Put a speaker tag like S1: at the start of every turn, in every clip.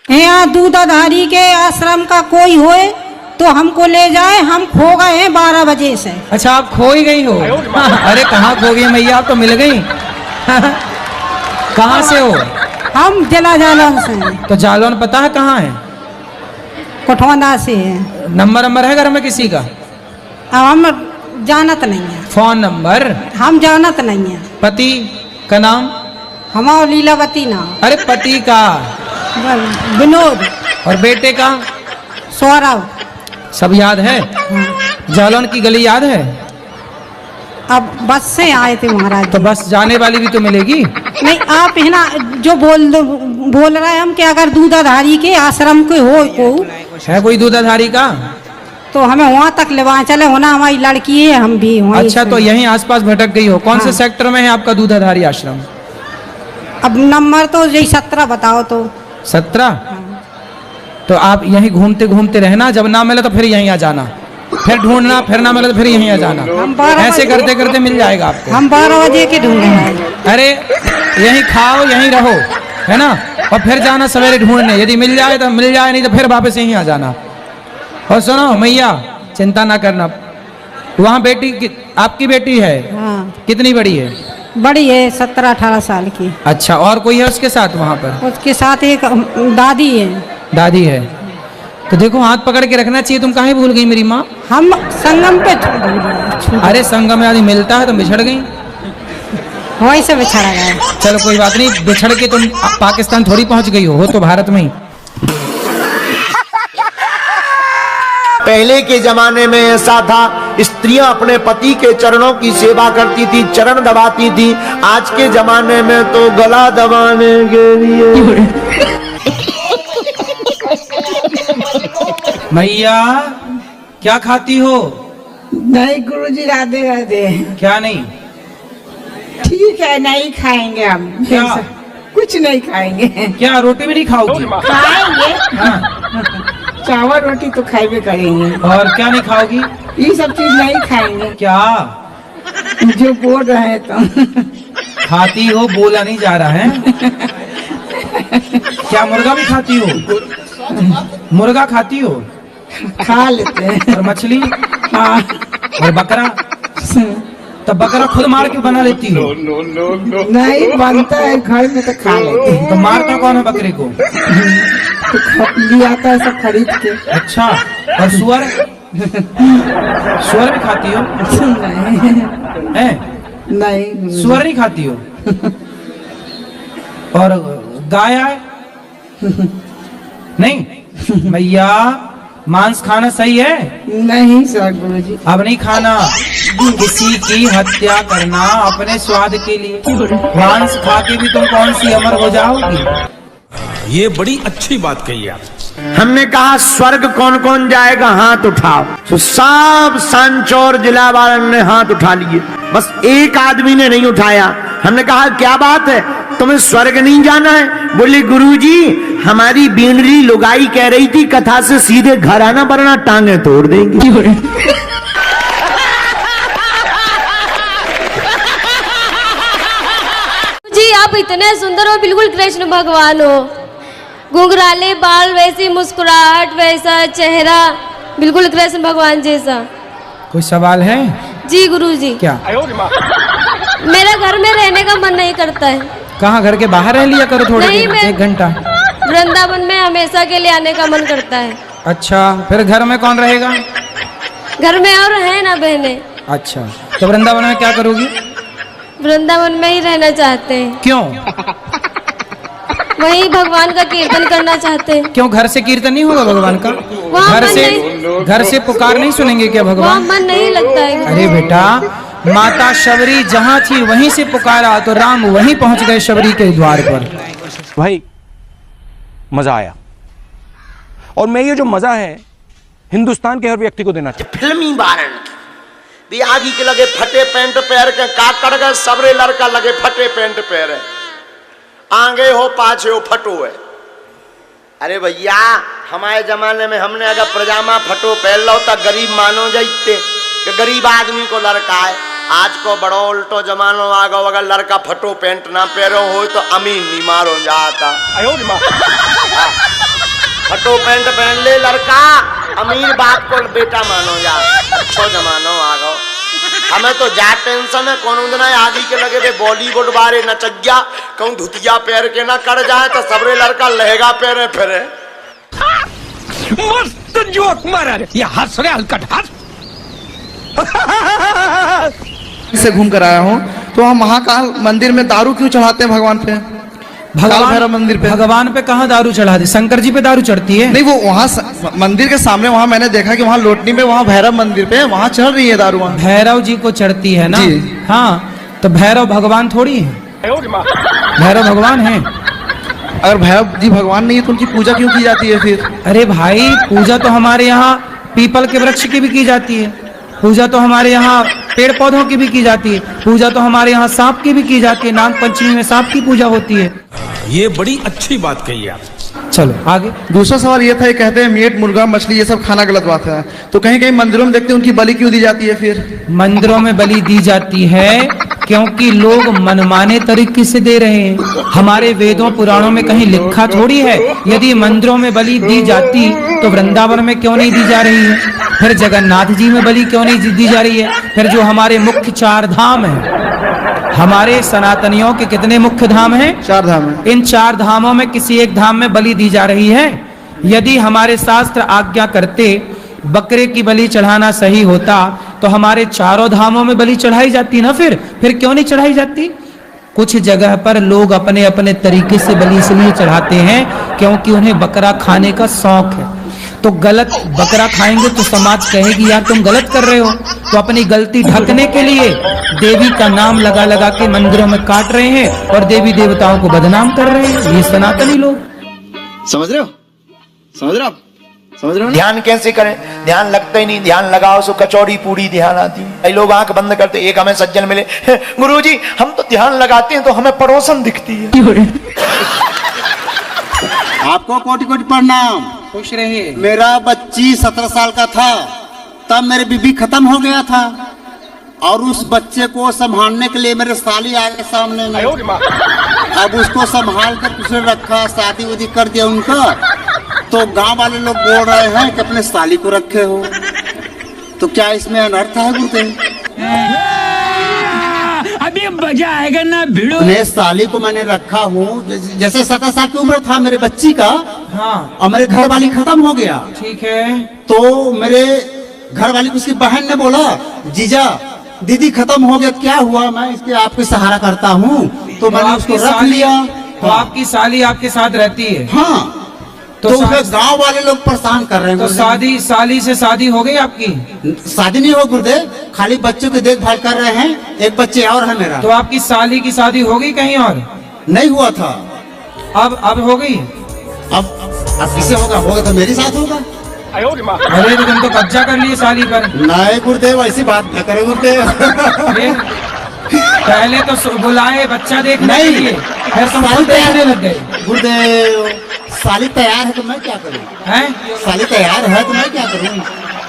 S1: यहाँ दूधाधारी के आश्रम का कोई होए तो हमको ले जाए, हम खो गए हैं 12 बजे से।
S2: अच्छा, आप खो ही गई हो? अरे कहाँ खो गई मैया, आप तो मिल गई। कहाँ से हो?
S1: हम जिला जालौन से हैं।
S2: तो जालौन पता है कहाँ है?
S1: कोठवाना से है।
S2: नंबर है घर में किसी का?
S1: अब हम जानत नहीं है।
S2: Phone number?
S1: हम जानत नहीं है।
S2: पति का नाम?
S1: हमारा लीलावती नाम।
S2: अरे पति का?
S1: विनोद।
S2: और बेटे का?
S1: सौरभ।
S2: सब याद है? जालौन की गली याद है?
S1: अब बस से आए थे महाराज।
S2: तो बस जाने वाली भी तो मिलेगी।
S1: नहीं, आप है ना जो बोल रहे हैं हम कि अगर दूधाधारी के आश्रम के हो
S2: है कोई दूधाधारी का,
S1: तो हमें वहाँ तक ले चले होना, हमारी लड़की है, हम भी वहीं।
S2: अच्छा, तो यहीं आसपास भटक गई हो? कौन से
S1: हाँ।
S2: सेक्टर में है आपका दूधाधारी आश्रम?
S1: अब नंबर तो यही 17 बताओ तो।
S2: 17? तो आप यहीं घूमते घूमते रहना, जब ना मिले तो फिर यहीं आ जाना, फिर ढूंढना, फिर ना मिले तो फिर यहीं आ जाना। ऐसे करते करते मिल जाएगा आपको।
S1: हम 12 बजे के ढूंढ रहे हैं।
S2: अरे यहीं खाओ, यहीं रहो, है ना, और फिर जाना सवेरे ढूंढने। यदि मिल जाए तो मिल जाए, नहीं तो फिर वापस यहीं आ जाना। और सुनो मैया, चिंता ना करना। वहाँ बेटी आपकी बेटी है?
S1: हाँ।
S2: कितनी बड़ी है?
S1: बड़ी है, 17-18 साल की।
S2: अच्छा, और कोई है उसके साथ वहाँ पर?
S1: उसके साथ एक दादी है।
S2: दादी है? तो देखो, हाथ पकड़ के रखना चाहिए। तुम काहे भूल गई मेरी माँ?
S1: हम संगम पे
S2: अरे संगम में आदमी मिलता है, तुम बिछड़ गई?
S1: वहीं से बिछड़ा गया।
S2: चलो कोई बात नहीं, बिछड़ के तुम पाकिस्तान थोड़ी पहुंच गई हो तो भारत में ही।
S3: पहले के जमाने में ऐसा था, स्त्रियां अपने पति के चरणों की सेवा करती थी, चरण दबाती थी। आज के जमाने में तो गला दबाने के लिए।
S2: मैया क्या खाती हो?
S4: नहीं गुरुजी, राधे राधे।
S2: क्या नहीं?
S4: ठीक है, नहीं खाएंगे हम।
S2: क्या?
S4: कुछ नहीं खाएंगे।
S2: क्या रोटी भी नहीं खाओगी?
S4: खाएंगे।
S2: हाँ।
S4: चावल रोटी तो खाएंगे करेंगे।
S2: और क्या नहीं खाओगी?
S4: ये सब चीज नहीं खाएंगे।
S2: क्या
S4: जो बोल रहे हैं तुम?
S2: खाती हो, बोला नहीं जा रहा है। क्या मुर्गा भी खाती हो? मुर्गा खाती हो?
S4: खा लेते हैं।
S2: और मछली?
S4: हाँ।
S2: और बकरा? तब बकरा खुद मार के बना लेती हो?
S4: नहीं बनता है घर में तो खा लेते हैं।
S2: तो मारता कौन है बकरे को?
S4: तो लिया आता है सब खरीद के।
S2: अच्छा, और सुअर? सुअर भी खाती हो?
S4: नहीं, नहीं
S2: सुअर नहीं खाती हो? और गाय है? नहीं। मैया, मांस खाना सही है?
S4: नहीं सर गुरुजी।
S2: अब नहीं खाना। किसी की हत्या करना अपने स्वाद के लिए। मांस खा के भी तुम कौन सी अमर हो जाओगी?
S5: ये बड़ी अच्छी बात कही आप।
S3: हमने कहा स्वर्ग कौन कौन जाएगा, हाथ उठाओ। तो सब सांचौर जिला वालों ने हाथ उठा लिए, बस एक आदमी ने नहीं उठाया। हमने कहा क्या बात है, तुम्हें स्वर्ग नहीं जाना है? बोले गुरुजी, हमारी बीनरी लुगाई कह रही थी कथा से सीधे घर आना वरना टांगे तोड़ देंगी।
S6: जी आप इतने सुंदर हो, बिल्कुल कृष्ण भगवान हो। घुंघराले बाल, वैसी मुस्कुराहट, वैसा चेहरा, बिल्कुल कृष्ण भगवान जैसा।
S2: कोई सवाल है?
S6: जी गुरुजी।
S2: क्या?
S6: मेरा घर में रहने का मन नहीं करता है।
S2: कहाँ? घर के बाहर रह लिया करो थोड़ी देर, 1 घंटा।
S6: वृंदावन में हमेशा के लिए आने का मन करता है।
S2: अच्छा, फिर घर में कौन रहेगा?
S6: घर में और है ना बहने।
S2: अच्छा, तो वृंदावन में क्या करोगी?
S6: वृंदावन में ही रहना चाहते हैं।
S2: क्यों?
S6: वही भगवान का कीर्तन करना चाहते हैं।
S2: क्यों? घर से कीर्तन नहीं होगा भगवान का? घर से पुकार नहीं सुनेंगे क्या
S6: वहाँ
S2: भगवान?
S6: मन नहीं लगता है।
S2: अरे बेटा, माता शबरी जहाँ थी वहीं से पुकारा तो राम वहीं पहुंच गए शबरी के द्वार पर।
S5: भाई मजा आया, और मैं ये जो मजा है हिंदुस्तान के हर व्यक्ति को देना चाहिए।
S3: फिल्मी बारण आगी के लगे फटे पैंट पैर के काकड़ गए, सबरे लड़का लगे फटे पैंट पैर, आगे हो पाछे हो फटो है। अरे भैया, हमारे जमाने में हमने अगर पजामा फटो पहन लो तो गरीब मानो जाते कि गरीब आदमी को लड़का है। आज को बड़ो उल्टो जमानो आ गो, अगर लड़का फटो पैंट ना पहरो हो तो अमीन बीमार हो जाता। फटो पैंट पहन ले लड़का, अमीर बाप को बेटा मानो जा। अच्छो जमानो आ गो। हमें तो जा टेंशन है, कौन दिन आदि के लगे थे बॉलीवुड बारे नचग्या, कहूँ धुतिया पैर के ना कर जाए तो सबरे लड़का लहेगा पैरे फिरे।
S5: मस्त जोक मारा रे, ये हंस रहे हलकट हंस।
S7: से घूम कर आया हूँ, तो हम महाकाल मंदिर में दारू क्यों चढ़ाते हैं भगवान पे? काल भैरव मंदिर पे
S2: भगवान पे कहाँ दारू चढ़ा दी? शंकर जी पे दारू चढ़ती है?
S7: नहीं, वो वहाँ मंदिर के सामने, वहाँ मैंने देखा कि वहाँ लोटनी में, वहाँ भैरव मंदिर पे वहाँ चढ़ रही है दारू। वहाँ
S2: भैरव जी को चढ़ती है ना? हाँ, तो भैरव भगवान थोड़ी है, भैरव भगवान है।
S7: अगर भैरव जी भगवान नहीं है तो उनकी पूजा क्यों की जाती है फिर?
S2: अरे भाई, पूजा तो हमारे यहाँ पीपल के वृक्ष की भी की जाती है, पूजा तो हमारे यहाँ पेड़ पौधों की भी की जाती है, पूजा तो हमारे यहाँ सांप की भी की जाती है। नाग पंचमी में सांप की पूजा होती है।
S5: ये बड़ी अच्छी बात कही आप।
S2: चलो आगे।
S7: दूसरा सवाल ये था, ये कहते हैं मीट मुर्गा मछली ये सब खाना गलत बात है, तो कहीं कहीं मंदिरों में देखते हैं उनकी बलि क्यों दी जाती है फिर?
S2: मंदिरों में बलि दी जाती है क्योंकि लोग मनमाने तरीके से दे रहे हैं। हमारे वेदों पुराणों में कहीं लिखा थोड़ी है। यदि मंदिरों में बलि दी जाती तो वृंदावन में क्यों नहीं दी जा रही है? फिर जगन्नाथ जी में बलि क्यों नहीं दी जा रही है? फिर जो हमारे मुख्य 4 धाम है, हमारे सनातनियों के कितने मुख्य धाम हैं?
S7: 4 धाम है।
S2: इन 4 धामों में किसी एक धाम में बलि दी जा रही है? यदि हमारे शास्त्र आज्ञा करते बकरे की बलि चढ़ाना सही होता तो हमारे 4 धामों में बलि चढ़ाई जाती ना। फिर क्यों नहीं चढ़ाई जाती? कुछ जगह पर लोग अपने अपने तरीके से बलि इसलिए चढ़ाते हैं क्योंकि उन्हें बकरा खाने का शौक है। तो गलत बकरा खाएंगे तो समाज कहेगी यार तुम गलत कर रहे हो, तो अपनी गलती ढकने के लिए देवी का नाम लगा लगा के मंदिरों में काट रहे हैं और देवी देवताओं को बदनाम कर रहे हैं। ये सनातनी लोग।
S7: समझ रहे हो? समझ रहे हो? समझ रहे हो?
S3: ध्यान कैसे करें? ध्यान लगता ही नहीं। ध्यान लगाओ सो कचौड़ी पूड़ी ध्यान आती है। कई लोग आंख बंद करते, एक हमें सज्जन मिले, गुरुजी हम तो ध्यान लगाते हैं तो हमें पड़ोसन दिखती है।
S8: आपको कोटि कोटि प्रणाम।
S2: खुश रहिए।
S8: मेरा बच्ची 17 साल का था तब मेरी बीबी खत्म हो गया था, और उस बच्चे को संभालने के लिए मेरे साली आ गए सामने में। अब उसको संभाल कर किसी ने रखा, शादी उदी कर दिया उनका, तो गांव वाले लोग बोल रहे हैं कि अपने साली को रखे हो, तो क्या इसमें अनर्थ है गुरुदेव?
S5: अभी मजा आएगा ना भिड़ो।
S8: अपने साली को मैंने रखा हूँ, जैसे 17 साल की उम्र था मेरे बच्ची का।
S2: हाँ,
S8: और मेरे घर वाली खत्म हो गया।
S2: ठीक है।
S8: तो मेरे घर वाली को उसकी बहन ने बोला, जीजा दीदी खत्म हो गया, क्या हुआ? मैं इसके आपके सहारा करता हूँ, तो मैंने उसको रख लिया।
S2: तो आपकी साली आपके साथ रहती है?
S8: हाँ। तो गांव वाले लोग परेशान कर रहे हैं।
S2: तो साली से शादी हो गई आपकी?
S8: शादी नहीं हो गुरुदेव, खाली बच्चों की देखभाल कर रहे हैं। एक बच्चे और है मेरा।
S2: तो आपकी साली की शादी हो गई कहीं और?
S8: नहीं हुआ था।
S2: अब हो गई?
S8: अब किसे होगा? होगा तो मेरे साथ होगा।
S2: अरे तो तुम तो कब्जा कर लिए साली पर।
S8: नहीं गुरुदेव, ऐसी बात न करें गुरुदेव।
S2: पहले तो बुलाए बच्चा देखने के लिए, फिर तुम खुद देखने लग गए।
S8: गुरुदेव साली तैयार है तो मैं क्या करूं?
S2: हैं?
S8: साली तैयार है तो मैं क्या करूं?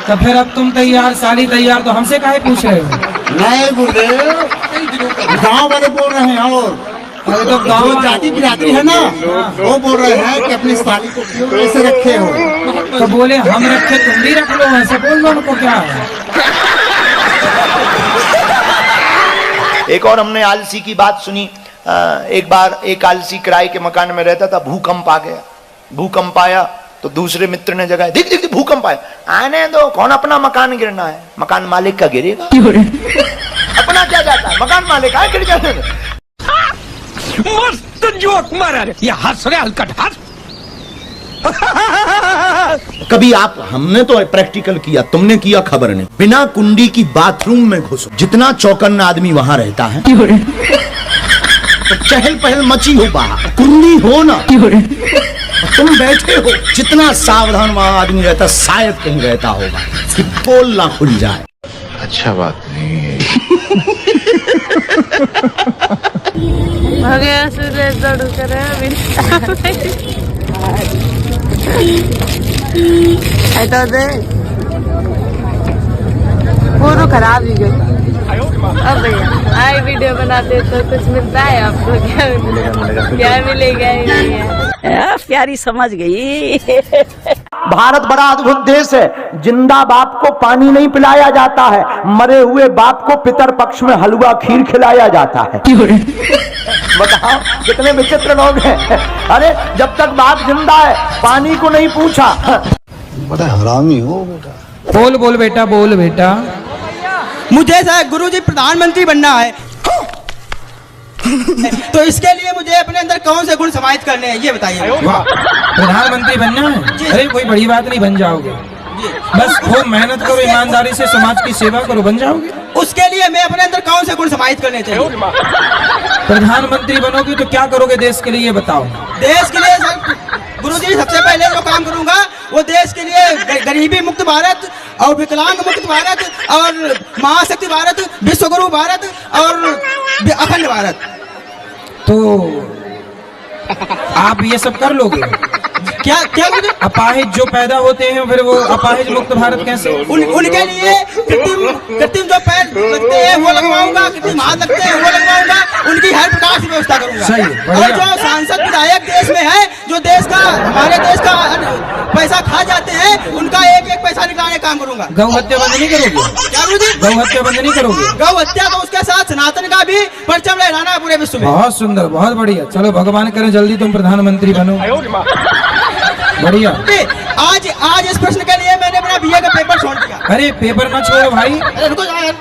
S2: तो फिर अब तुम तैयार, साली तैयार, तो हमसे काहे पूछ रहे हो?
S8: नहीं गुरुदेव, गांव वाले बोल रहे हैं। और
S2: अरे तो गाँव
S8: जाति बिरादरी है ना, वो बोल रहे हैं कि अपनी साली को क्यों ऐसे रखे हो?
S2: तो बोले हम रखे तुम भी रख लो, ऐसे बोल लो उनको। क्या है?
S3: एक और हमने आलसी की बात सुनी। एक बार एक आलसी किराए के मकान में रहता था, भूकंप आ गया। भूकंप आया तो दूसरे मित्र ने जगाया, देख देख भूकंप आया। आने दो, कौन अपना मकान गिरना है? मकान मालिक का गिरेगा, अपना क्या जाता है? मकान मालिक का गिर जाने दो।
S5: मस्त जोक मारा रे, ये हंस रहे हलकट हंस।
S3: कभी आप, हमने तो प्रैक्टिकल किया, तुमने किया खबर नहीं। बिना कुंडी की बाथरूम में घुसो, जितना चौकन्न आदमी वहां रहता है तो चहल पहल मची हो, बाहर कुंडी हो ना, तुम बैठे हो, जितना सावधान वहां आदमी रहता, शायद कहीं रहता होगा कि पोल ना खुल जाए।
S9: अच्छा बात नहीं है।
S6: हो गया सूरज दौड़ कर
S10: फोटो खराब ही गई। अब भैया आए वीडियो बनाते तो कुछ मिलता है आपको? क्या मिलेगा? प्यारी समझ गई।
S3: भारत बड़ा अद्भुत देश है। जिंदा बाप को पानी नहीं पिलाया जाता है, मरे हुए बाप को पितर पक्ष में हलवा खीर खिलाया जाता है। बताओ कितने विचित्र लोग हैं। अरे जब तक बाप जिंदा है पानी को नहीं पूछा।
S9: बड़ा हरामी हो बेटा।
S2: बोल बोल बेटा, बोल बेटा।
S7: मुझे सर गुरुजी प्रधानमंत्री बनना है। तो इसके लिए मुझे अपने अंदर कौन से गुण समाहित करने हैं ये बताइए।
S2: प्रधानमंत्री बनना है? अरे कोई बड़ी बात नहीं, बन जाओगे। बस खूब मेहनत करो, ईमानदारी से समाज की सेवा करो, बन जाओगे।
S7: उसके लिए मैं अपने अंदर कौन से गुण समाहित करने चाहिए?
S2: प्रधानमंत्री बनोगे तो क्या करोगे देश के लिए, बताओ।
S7: देश के लिए सर गुरुजी सबसे पहले जो काम करूंगा वो देश के लिए गरीबी मुक्त भारत और विकलांग मुक्त भारत और महाशक्ति भारत, विश्वगुरु भारत और अखंड भारत।
S2: तो आप ये सब कर लोगे?
S7: क्या क्या मुझे
S2: अपाहिज जो पैदा होते हैं फिर वो अपाहिज मुक्त भारत कैसे?
S7: उनके लिए कृत्रिम जो पैर लगते हैं वो लगवाऊंगा, कृत्रिम हाथ लगते हैं वो लगवाऊंगा, उनकी हर प्रकार की व्यवस्था करूंगा।
S2: सही,
S7: और जो सांसद विधायक देश में है, जो देश का हमारे देश का पैसा खा जाते हैं, उनका एक एक पैसा निकालने का काम करूंगा।
S2: गौ हत्या बंद नहीं करोगे?
S7: क्या गुरुजी?
S2: गौ हत्या बंद नहीं करोगे?
S7: गौ हत्या को उसके साथ सनातन का भी परचम लहराना है पूरे विश्व में।
S2: बहुत सुंदर, बहुत बढ़िया। चलो भगवान करे जल्दी तुम प्रधानमंत्री बनो। बढ़िया।
S7: आज इस प्रश्न के लिए मैंने अपना बीए का पेपर छोड़ दिया।
S2: अरे पेपर मत छोड़ो भाई,
S7: अरे रुको यार,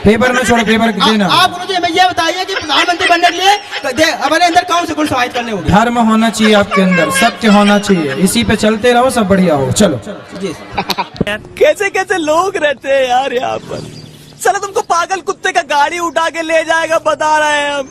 S2: पेपर न छोड़ो, पेपर देना।
S7: आप गुरुजी हमें ये बताइए कि प्रधानमंत्री बनने के लिए अपने अंदर कौन से गुण समाहित करने होंगे?
S2: धर्म होना चाहिए आपके अंदर, सत्य होना चाहिए, इसी पे चलते रहो, सब बढ़िया हो। चलो।
S11: कैसे कैसे लोग रहते हैं यार यहाँ पर। चलो तुमको पागल कुत्ते का गाड़ी उठा के ले जाएगा, बता रहे हैं हम।